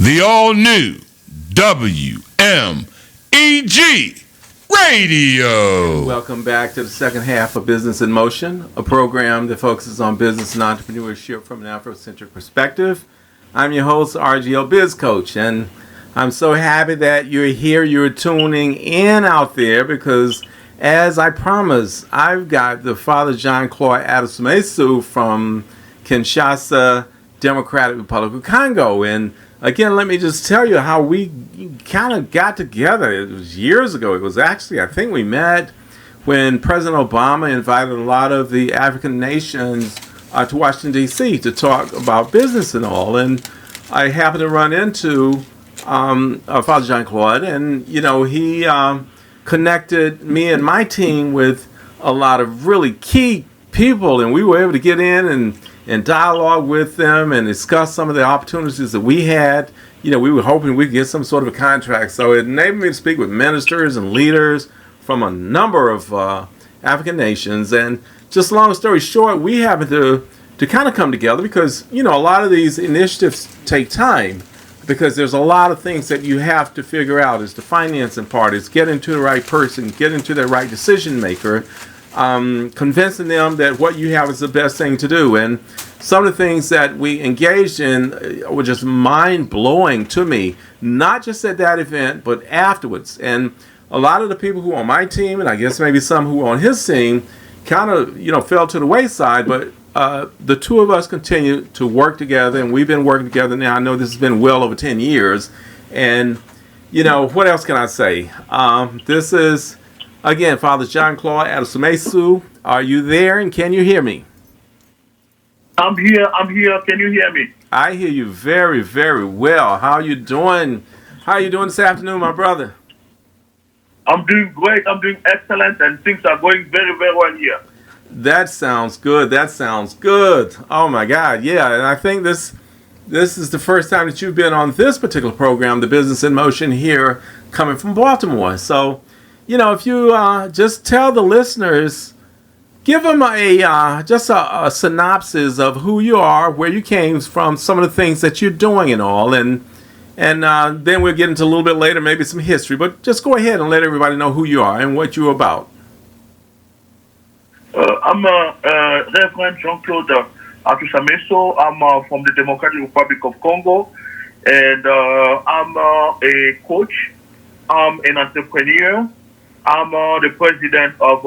the all-new WMEG Radio. Welcome back to the second half of Business in Motion, a program that focuses on business and entrepreneurship from an Afrocentric perspective. I'm your host, RGL Biz Coach, and I'm so happy that you're here, you're tuning in out there, because as I promised, I've got the Father John Claude Atusameso from Kinshasa, Democratic Republic of Congo. And again, let me just tell you how we kind of got together. It was years ago. It was actually, I think we met when President Obama invited a lot of the African nations to Washington, D.C. to talk about business and all. And I happened to run into Father John Claude, and, you know, he connected me and my team with a lot of really key people, and we were able to get in and dialogue with them and discuss some of the opportunities that we had. You know, we were hoping we'd get some sort of a contract. So it enabled me to speak with ministers and leaders from a number of African nations. And just long story short, we happened to kind of come together because, you know, a lot of these initiatives take time, because there's a lot of things that you have to figure out. Is the financing part, is getting to the right person, getting to the right decision maker, convincing them that what you have is the best thing to do. And some of the things that we engaged in were just mind-blowing to me, not just at that event, but afterwards. And a lot of the people who are on my team, and I guess maybe some who are on his team, kind of, you know, fell to the wayside, but the two of us continue to work together, and we've been working together now. I know this has been well over 10 years. And, you know, what else can I say? This is, again, Father John Claude Atusameso. Are you there, and can you hear me? I'm here. Can you hear me? I hear you very, very well. How are you doing? How are you doing this afternoon, my brother? I'm doing great. I'm doing excellent, and things are going very, very well here. That sounds good. That sounds good. Oh my God, yeah. And I think this is the first time that you've been on this particular program, the Business in Motion, here, coming from Baltimore. So, you know, if you just tell the listeners, give them just a synopsis of who you are, where you came from, some of the things that you're doing and all, and then we'll get into a little bit later, maybe some history. But just go ahead and let everybody know who you are and what you're about. I'm Reverend John Claude Atusameso. I'm from the Democratic Republic of Congo, and I'm a coach. I'm an entrepreneur. I'm the president of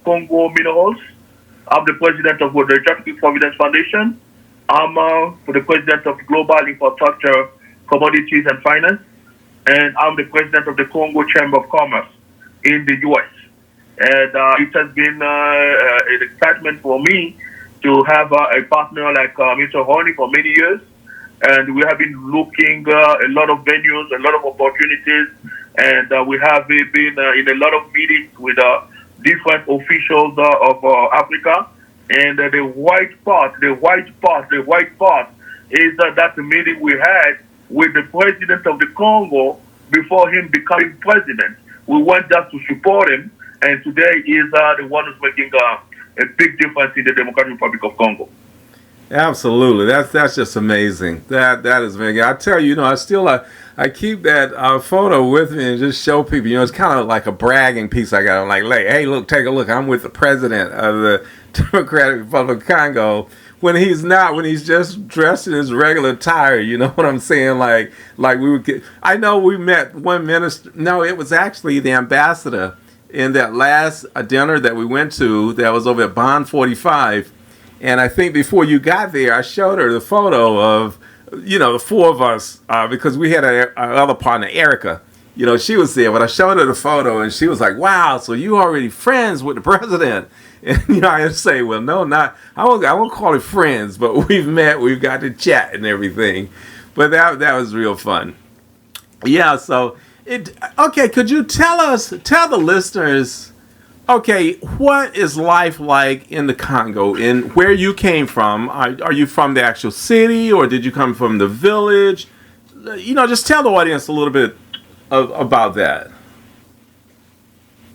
Congo Minerals. I'm the president of the Jacques Providence Foundation. I'm the president of Global Infrastructure, Commodities and Finance, and I'm the president of the Congo Chamber of Commerce in the U.S. And it has been an excitement for me to have a partner like Mr. Horny for many years. And we have been looking a lot of venues, a lot of opportunities, and we have been in a lot of meetings with different officials of Africa. And the white part is that the meeting we had with the president of the Congo before him becoming president. We went just to support him. And today is the one who's making a big difference in the Democratic Republic of Congo. Absolutely, that's just amazing. That is amazing. I tell you, you know, I keep that photo with me and just show people. You know, it's kind of like a bragging piece I got. I'm like, hey, look, take a look. I'm with the president of the Democratic Republic of Congo. When he's not, when he's just dressed in his regular attire, you know what I'm saying? Like we would get. I know we met one minister. No, it was actually the ambassador in that last dinner that we went to that was over at Bond 45. And I think before you got there, I showed her the photo of, you know, the four of us, because we had our other partner, Erica. You know, she was there, but I showed her the photo, and she was like, wow, so you already friends with the president. And, you know, I had to say, well, no, I won't call it friends, but we've met, we've got to chat and everything. But that was real fun. Yeah, so... Okay, could you tell the listeners, okay, what is life like in the Congo, and where you came from? Are you from the actual city, or did you come from the village? You know, just tell the audience a little bit about that.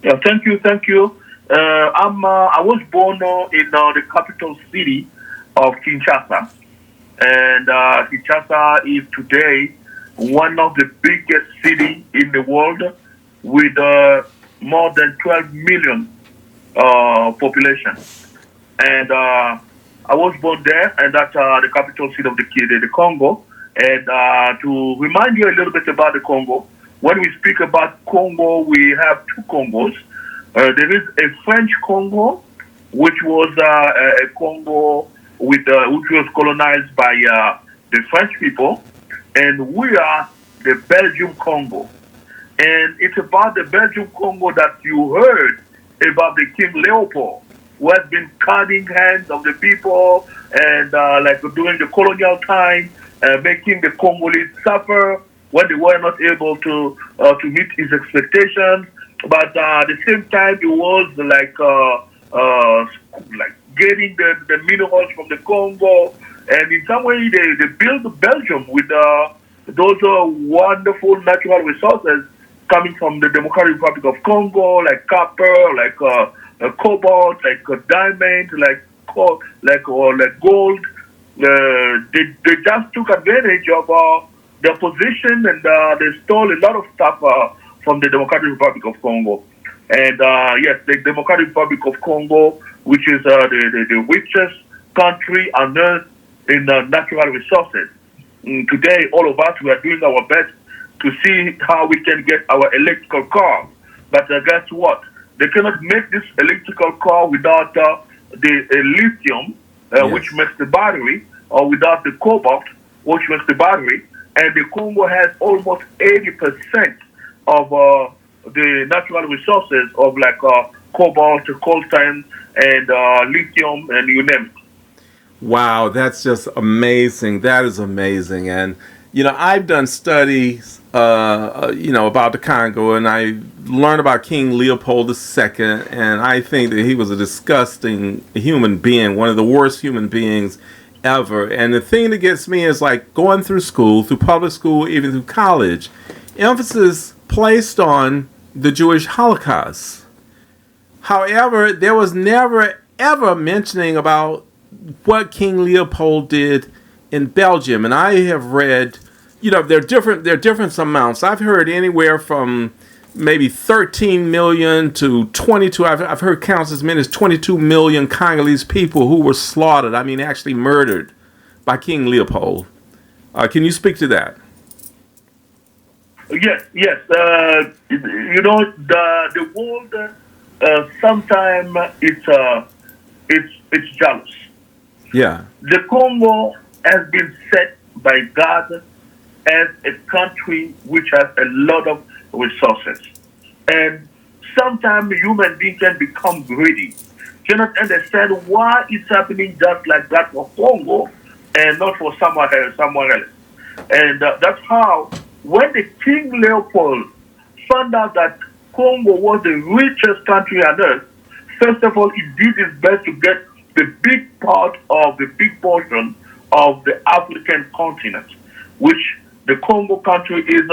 Yeah, thank you. I was born in the capital city of Kinshasa, and Kinshasa is today one of the biggest cities in the world with more than 12 million population. And I was born there, and that's the capital city of the Congo. And to remind you a little bit about the Congo, when we speak about Congo, we have two Congos. There is a French Congo, which was a Congo which was colonized by the French people, and we are the Belgium Congo. And it's about the Belgium Congo that you heard about the King Leopold, who has been cutting hands of the people and like during the colonial time, making the Congolese suffer when they were not able to meet his expectations. But at the same time, it was like getting the minerals from the Congo, and in some way they built Belgium with those wonderful natural resources coming from the Democratic Republic of Congo, like copper, like cobalt, like diamond, like gold. They just took advantage of their position, and they stole a lot of stuff from the Democratic Republic of Congo. And yes, the Democratic Republic of Congo, which is the richest country on earth in natural resources. Today, all of us, we are doing our best to see how we can get our electrical car. But guess what? They cannot make this electrical car without the lithium, Yes. which makes the battery, or without the cobalt, which makes the battery. And the Congo has almost 80% of the natural resources of like cobalt, coltan, and lithium, and you name it. Wow, that's just amazing. That is amazing. And, I've done studies, about the Congo, and I learned about King Leopold II, and I think that he was a disgusting human being, one of the worst human beings ever. And the thing that gets me is like going through school, through public school, even through college, emphasis placed on the Jewish Holocaust. However, there was never, ever mentioning about what King Leopold did in Belgium. And I have read, there are different amounts. I've heard anywhere from maybe 13 million to 22. I've heard counts as many as 22 million Congolese people who were slaughtered. I mean, actually murdered by King Leopold. Can you speak to that? Yes. The world sometimes it's jealous. Yeah. The Congo has been set by God as a country which has a lot of resources, and sometimes human beings can become greedy, cannot understand why it's happening just like that for Congo and not for somewhere else. And that's how, when the King Leopold found out that Congo was the richest country on earth, first of all, he did his best to get the big part of the big portion of the African continent, which the Congo country is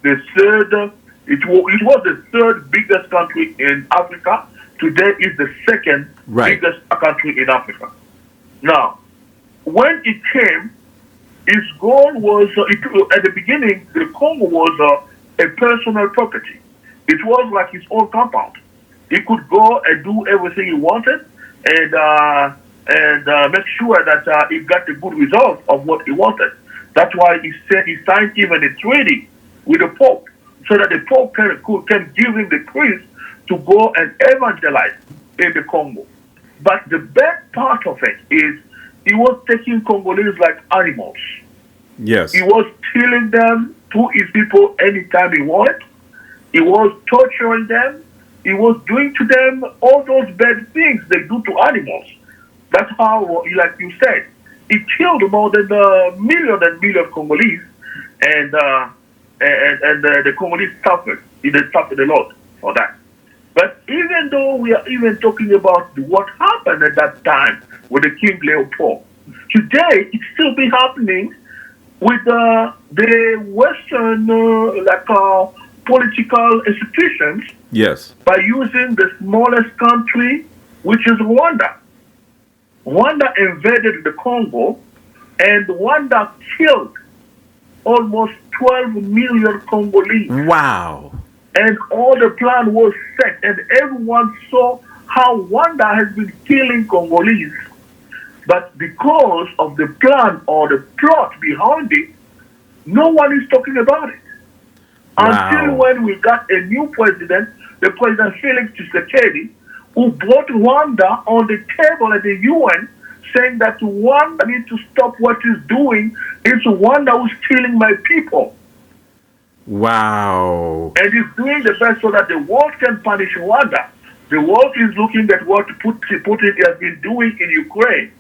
the third. It was the third biggest country in Africa. Today is the second biggest country in Africa. Now, when it came, his goal was, at the beginning, the Congo was a personal property. It was like his own compound. He could go and do everything he wanted, and make sure that he got the good result of what he wanted. That's why he signed even a treaty with the Pope, so that the Pope can give him the priest to go and evangelize in the Congo. But the bad part of it is he was taking Congolese like animals. Yes. He was killing them to his people anytime he wanted. He was torturing them. He was doing to them all those bad things they do to animals. That's how, like you said, he killed more than a million and million Congolese, and the Congolese suffered. They suffered a lot for that. But even though we are even talking about what happened at that time with the King Leopold, today it still be happening with the Western political institutions. Yes. By using the smallest country, which is Rwanda. Rwanda invaded the Congo, and Rwanda killed almost 12 million Congolese. Wow. And all the plan was set, and everyone saw how Rwanda has been killing Congolese. But because of the plan or the plot behind it, no one is talking about it. Wow. Until when we got a new president, the President Felix Tshisekedi, who brought Rwanda on the table at the UN, saying that Rwanda needs to stop what it's doing. It's Rwanda who's killing my people. Wow. And he's doing the best so that the world can punish Rwanda. The world is looking at what Putin has been doing in Ukraine.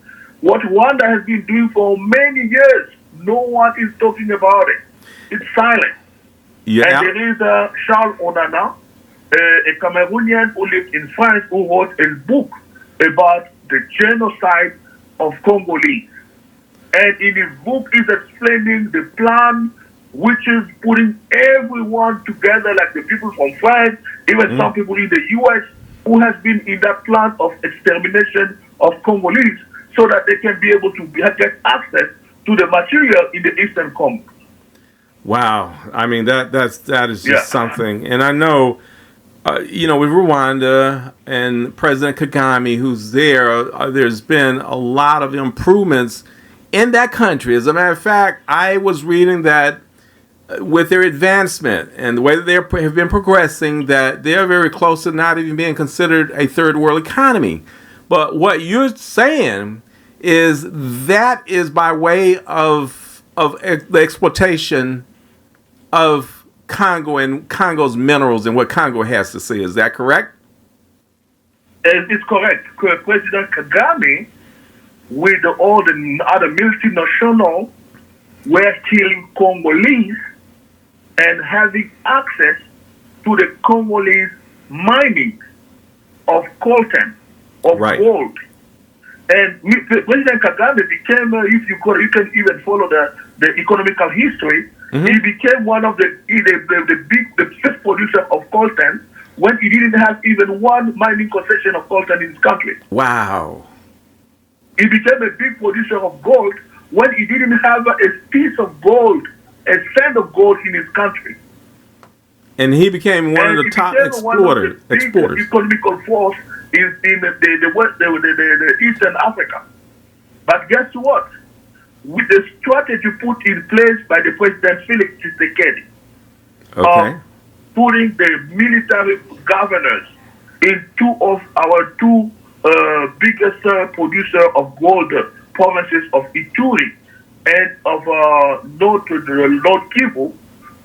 What Rwanda has been doing for many years. No one is talking about it. It's silent. Yeah. And there is Charles Onana, a Cameroonian who lived in France, who wrote a book about the genocide of Congolese. And in his book, he's explaining the plan, which is putting everyone together, like the people from France, even some people in the US, who has been in that plan of extermination of Congolese, so that they can be able to get access to the material in the Eastern Congo. Wow. I mean, that is just something. And I know, with Rwanda and President Kagame, who's there, there's been a lot of improvements in that country. As a matter of fact, I was reading that with their advancement and the way that they have been progressing, that they're very close to not even being considered a third world economy. But what you're saying is that is by way of the exploitation of Congo and Congo's minerals and what Congo has to say. Is that correct? It's correct. President Kagame, with all the other multinationals, were killing Congolese and having access to the Congolese mining of coltan, of gold. And President Kagame became, if you can even follow the economical history, he became one of the fifth producer of coltan when he didn't have even one mining concession of coltan in his country. Wow. He became a big producer of gold when he didn't have a piece of gold, a cent of gold in his country. And he became one of the top exporters. Economical force in the Eastern Africa. But guess what? With the strategy put in place by the President Felix Tshisekedi, putting the military governors in two of our biggest producer of gold provinces of Ituri and of North Kivu.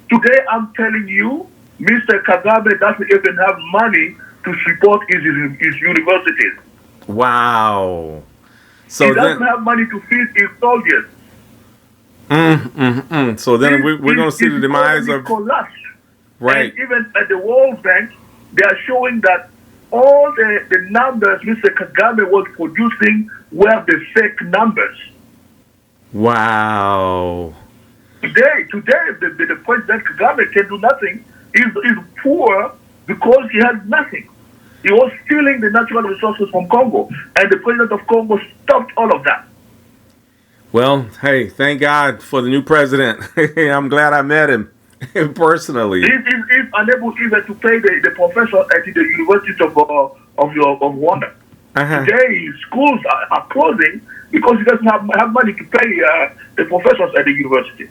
Today, I'm telling you, Mr. Kagame doesn't even have money to support his universities. Wow. So he doesn't have money to feed his soldiers. So then we're going to see the demise of... collapse. Right. And even at the World Bank, they are showing that all the numbers Mr. Kagame was producing were the fake numbers. Wow. Today, the President Kagame can do nothing. He's poor because he has nothing. He was stealing the natural resources from Congo, and the President of Congo stopped all of that. Well, hey, thank God for the new president. I'm glad I met him personally. He's unable even to pay the professors at the University of Rwanda. Today, schools are closing because he doesn't have money to pay the professors at the university.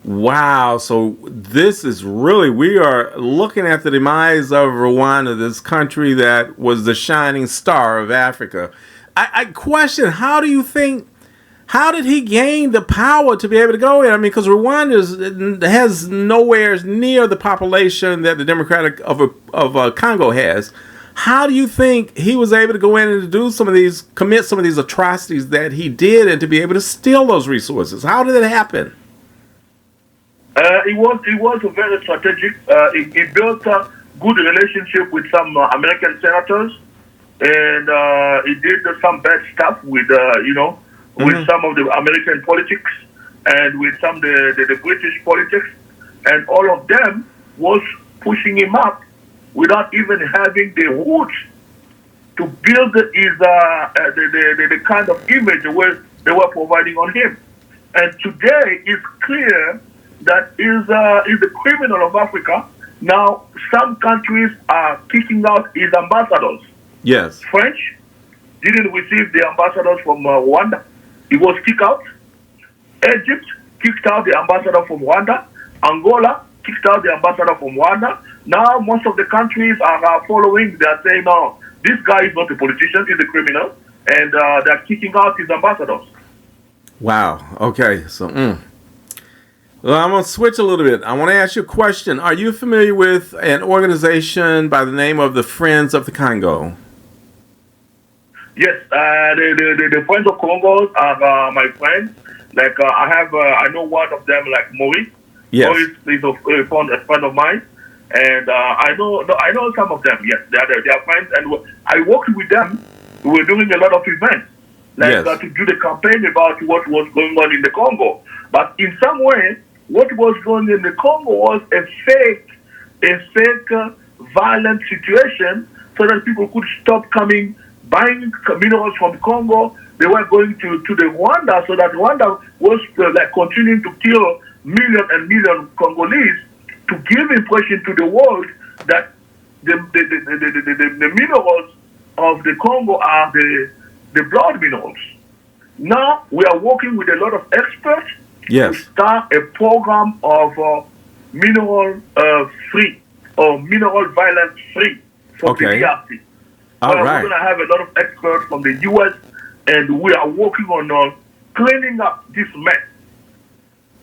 Wow. So this is really, we are looking at the demise of Rwanda, this country that was the shining star of Africa. I question, how did he gain the power to be able to go in? I mean, because Rwanda has nowhere near the population that the Democratic of Congo has. How do you think he was able to go in and do commit some of these atrocities that he did, and to be able to steal those resources? How did it happen? It was very strategic. He built a good relationship with some American senators, and he did some bad stuff with with some of the American politics and with some of the British politics, and all of them was pushing him up without even having the roots to build the kind of image they were providing on him. And today it's clear that is the criminal of Africa. Now, some countries are kicking out his ambassadors. Yes. French didn't receive the ambassadors from Rwanda. He was kicked out. Egypt kicked out the ambassador from Rwanda. Angola kicked out the ambassador from Rwanda. Now, most of the countries are following. They are saying, no, this guy is not a politician, he's a criminal. And they're kicking out his ambassadors. Wow. Okay. So, well, I'm going to switch a little bit. I want to ask you a question. Are you familiar with an organization by the name of the Friends of the Congo? Yes, the Friends of Congo are my friends. Like I know one of them, like Maurice. Yes. Maurice is a friend of mine, and I know some of them. Yes, they are friends, and I worked with them. We were doing a lot of events, like Yes. to do the campaign about what was going on in the Congo. But in some way, what was going on in the Congo was a fake violent situation, so that people could stop coming buying minerals from Congo. They were going to the Rwanda, so that Rwanda was like continuing to kill million and million Congolese, to give impression to the world that the minerals of the Congo are the blood minerals. Now we are working with a lot of experts Yes. to start a program of mineral free or mineral violence free for the DRC. All right. We're going to have a lot of experts from the U.S. and we are working on cleaning up this mess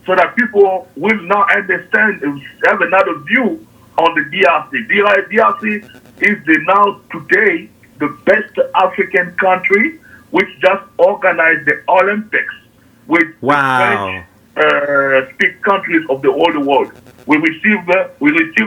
so that people will now understand and have another view on the DRC. DRC is now today the best African country which just organized the Olympics with Wow. the French speak countries of the whole world. We received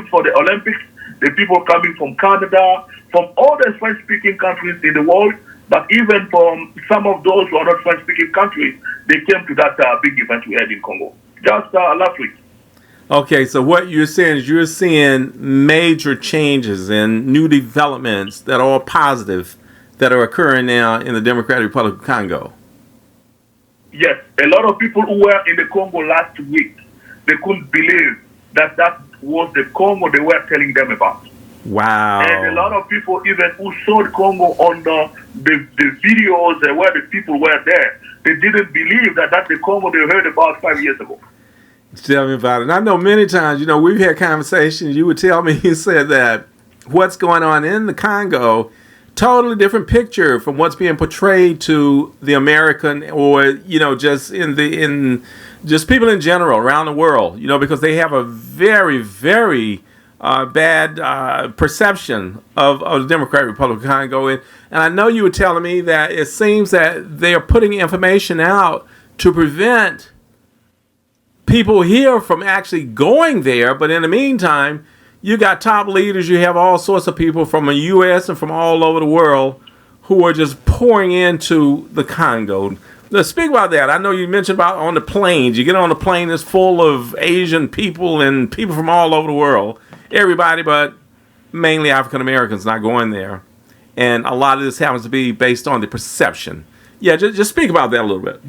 for the Olympics the people coming from Canada, from all the French-speaking countries in the world, but even from some of those who are not French-speaking countries, they came to that big event we had in Congo just last week. Okay, so what you're saying is you're seeing major changes and new developments that are all positive that are occurring now in the Democratic Republic of Congo. Yes, a lot of people who were in the Congo last week, they couldn't believe that was the Congo they were telling them about. Wow. And a lot of people even who saw the Congo on the videos where the people were there, they didn't believe that that's the Congo they heard about 5 years ago. Tell me about it. And I know many times, we've had conversations. You would tell me, you said that what's going on in the Congo, totally different picture from what's being portrayed to the American or, just people in general around the world, because they have a very, very bad perception of the Democratic Republic of Congo. And I know you were telling me that it seems that they are putting information out to prevent people here from actually going there. But in the meantime, you got top leaders, you have all sorts of people from the U.S. and from all over the world who are just pouring into the Congo. Let's speak about that. I know you mentioned about on the planes. You get on the plane, it's full of Asian people and people from all over the world. Everybody, but mainly African Americans not going there. And a lot of this happens to be based on the perception. Yeah, just speak about that a little bit.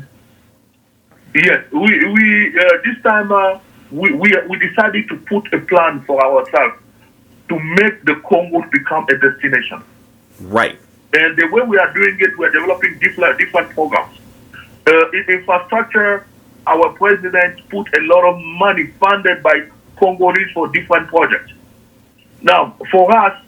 Yes, we this time we decided to put a plan for ourselves to make the Congo become a destination. Right. And the way we are doing it, we are developing different programs. In infrastructure, our president put a lot of money funded by Congolese for different projects. Now, for us,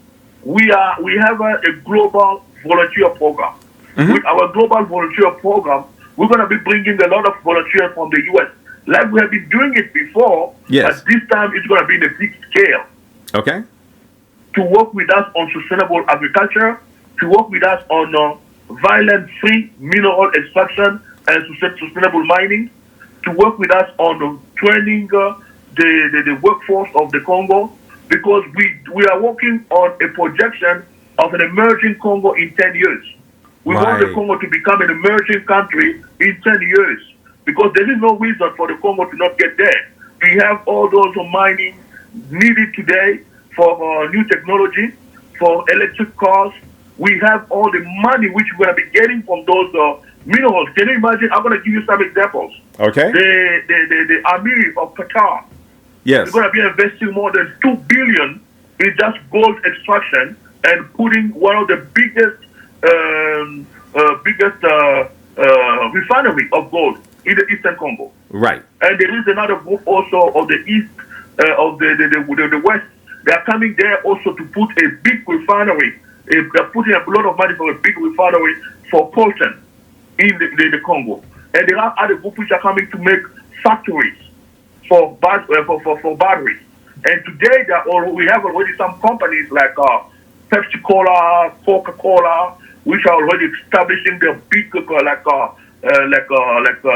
we have a global volunteer program. Mm-hmm. With our global volunteer program, we're going to be bringing a lot of volunteers from the U.S. Like we have been doing it before, yes. But this time it's going to be in a big scale. Okay. To work with us on sustainable agriculture, to work with us on violence-free mineral extraction and sustainable mining, to work with us on training the workforce of the Congo, because we are working on a projection of an emerging Congo in 10 years. We want the Congo to become an emerging country in 10 years, because there is no reason for the Congo to not get there. We have all those mining needed today for new technology, for electric cars. We have all the money which we're going to be getting from those minerals. Can you imagine? I'm going to give you some examples. Okay. The Amir of Qatar Yes. is going to be investing more than $2 billion in just gold extraction and putting one of the biggest refinery of gold in the Eastern Congo. Right. And there is another group also of the East, of the West. They are coming there also to put a big refinery. They're putting a lot of money for a big refinery for coltan in the Congo. And there are other groups which are coming to make factories for batteries. And today we have already some companies like Pepsi Cola, Coca-Cola, which are already establishing their big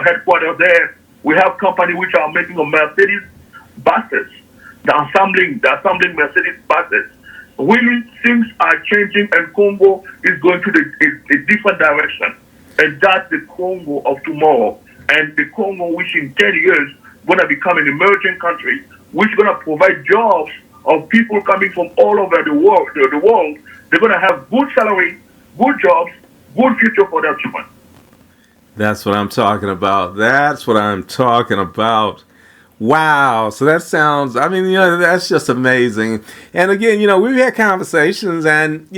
headquarters there. We have companies which are making Mercedes buses. They're assembling Mercedes buses. Really, things are changing, and Congo is going to a different direction. And that's the Congo of tomorrow. And the Congo, which in 10 years going to become an emerging country, which is going to provide jobs of people coming from all over the world. They're going to have good salary, good jobs, good future for their children. That's what I'm talking about. Wow. So that sounds, that's just amazing. And again, we've had conversations, and,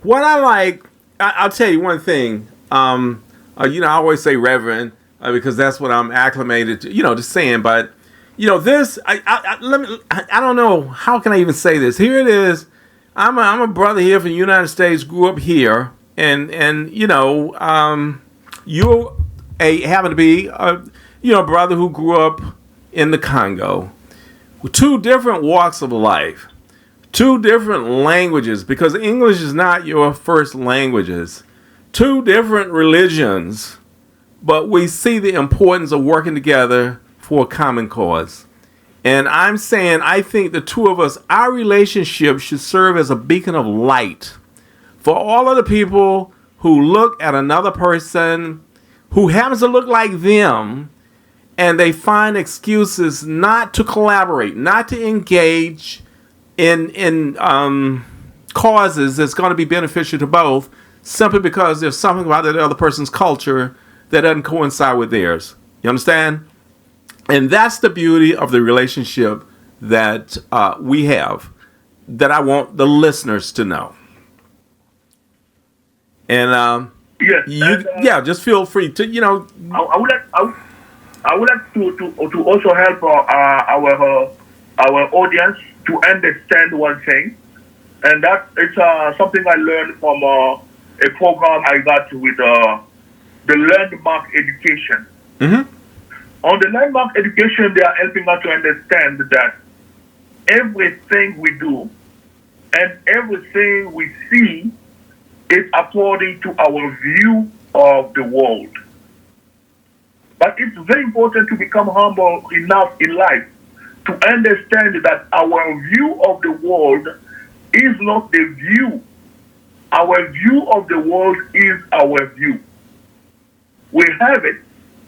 what I like, I'll tell you one thing. I always say reverend because that's what I'm acclimated to, to saying. But, this, I don't know, how can I even say this? Here it is. I'm a brother here from the United States, grew up here, and you happen to be a brother who grew up in the Congo, with two different walks of life, two different languages, because English is not your first languages, two different religions, but we see the importance of working together for a common cause. And I'm saying, I think the two of us, our relationship should serve as a beacon of light for all of the people who look at another person who happens to look like them, and they find excuses not to collaborate, not to engage in causes that's going to be beneficial to both, simply because there's something about that other person's culture that doesn't coincide with theirs. You understand? And that's the beauty of the relationship that we have, that I want the listeners to know. And just feel free to, I would like to also help our audience to understand one thing, and that it's something I learned from a program I got with the landmark education. Mm-hmm. On the landmark education, they are helping us to understand that everything we do and everything we see is according to our view of the world. But it's very important to become humble enough in life to understand that our view of the world is not the view. Our view of the world is our view. We have it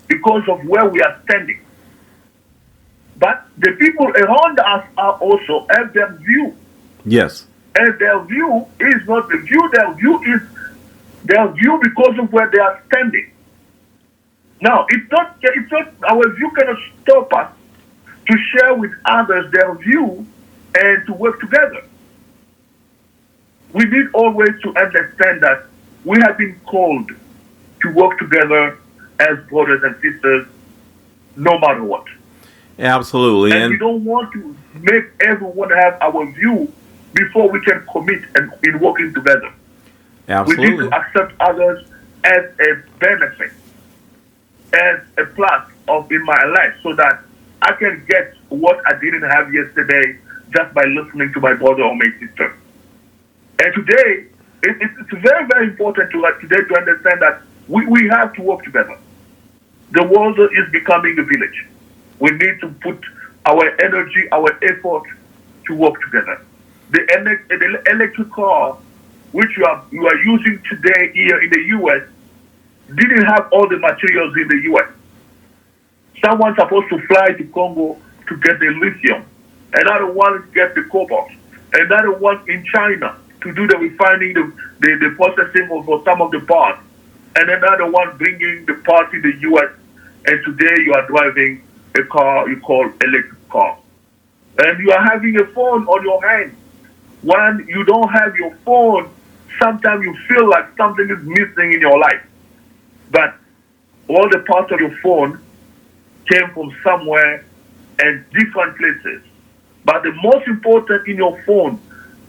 because of where we are standing. But the people around us are also have their view. Yes. And their view is not the view. Their view is their view because of where they are standing. Now, it's not our view cannot stop us to share with others their view and to work together. We need always to understand that we have been called to work together as brothers and sisters, no matter what. Absolutely. And we don't want to make everyone have our view before we can commit in working together. Absolutely. We need to accept others as a benefit, as a plus in my life, so that I can get what I didn't have yesterday just by listening to my brother or my sister. And today, it's very, very important to understand that we have to work together. The world is becoming a village. We need to put our energy, our effort to work together. The electric car, which you are using today here in the U.S., didn't have all the materials in the U.S. Someone's supposed to fly to Congo to get the lithium. Another one get the cobalt. Another one in China to do the refining, the processing of some of the parts. and another one bringing the party, the U.S., and today you are driving a car you call electric car. And you are having a phone on your hand. When you don't have your phone, sometimes you feel like something is missing in your life. But all the parts of your phone came from somewhere and different places. But the most important in your phone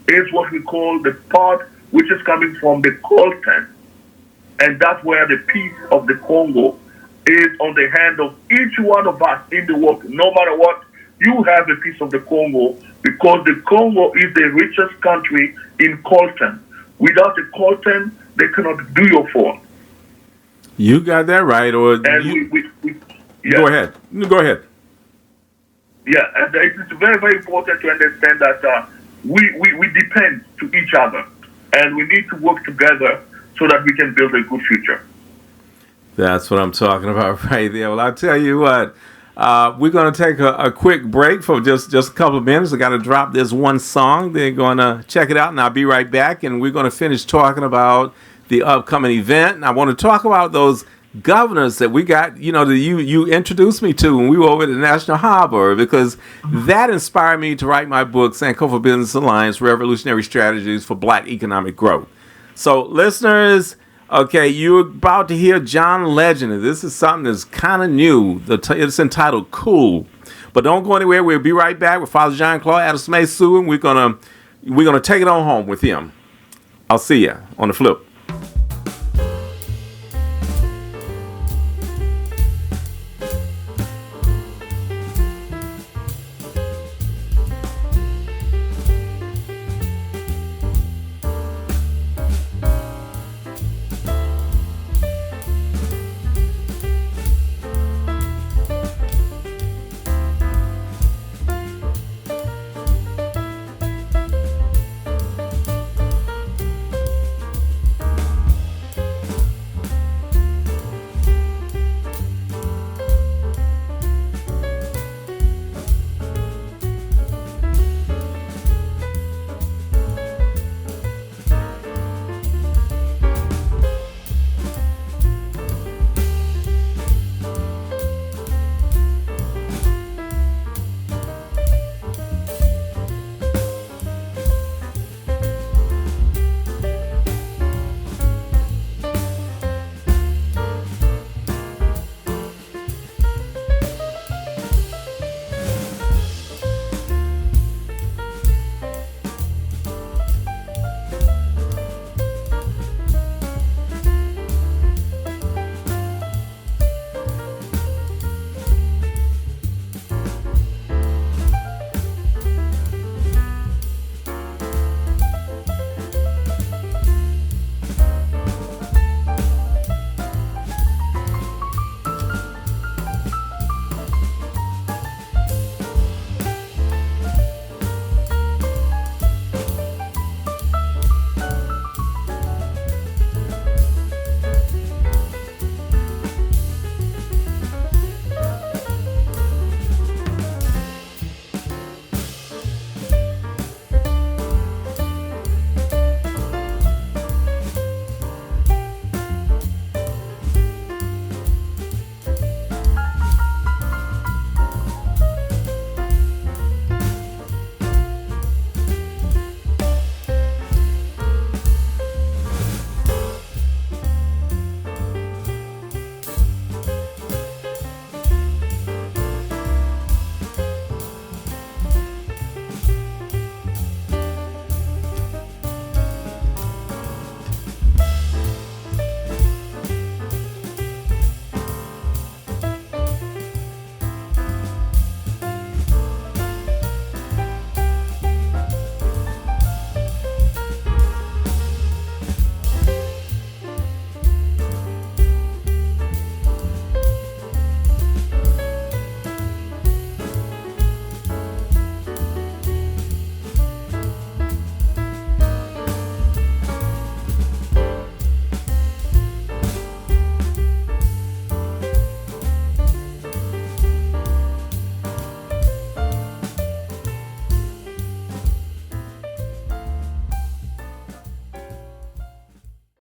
is what we call the part which is coming from the coltan. And that's where the peace of the Congo is on the hand of each one of us in the world. No matter what, you have a piece of the Congo because the Congo is the richest country in coltan. Without the coltan, they cannot do your phone. You got that right, or And yeah. Go ahead. Go ahead. Yeah, and it's very, very important to understand that we depend to each other, and we need to work together so that we can build a good future. That's what I'm talking about right there. Well, I'll tell you what. We're going to take a quick break for just a couple of minutes. I got to drop this one song. They're going to check it out, and I'll be right back. And we're going to finish talking about the upcoming event. And I want to talk about those governors that we got, that you introduced me to when we were over at the National Harbor, because that inspired me to write my book, Sankofa Business Alliance, Revolutionary Strategies for Black Economic Growth. So, listeners, okay, you're about to hear John Legend. This is something that's kind of new. It's entitled Cool. But don't go anywhere. We'll be right back with Father John Claude, Atusameso, and we're gonna take it on home with him. I'll see you on the flip.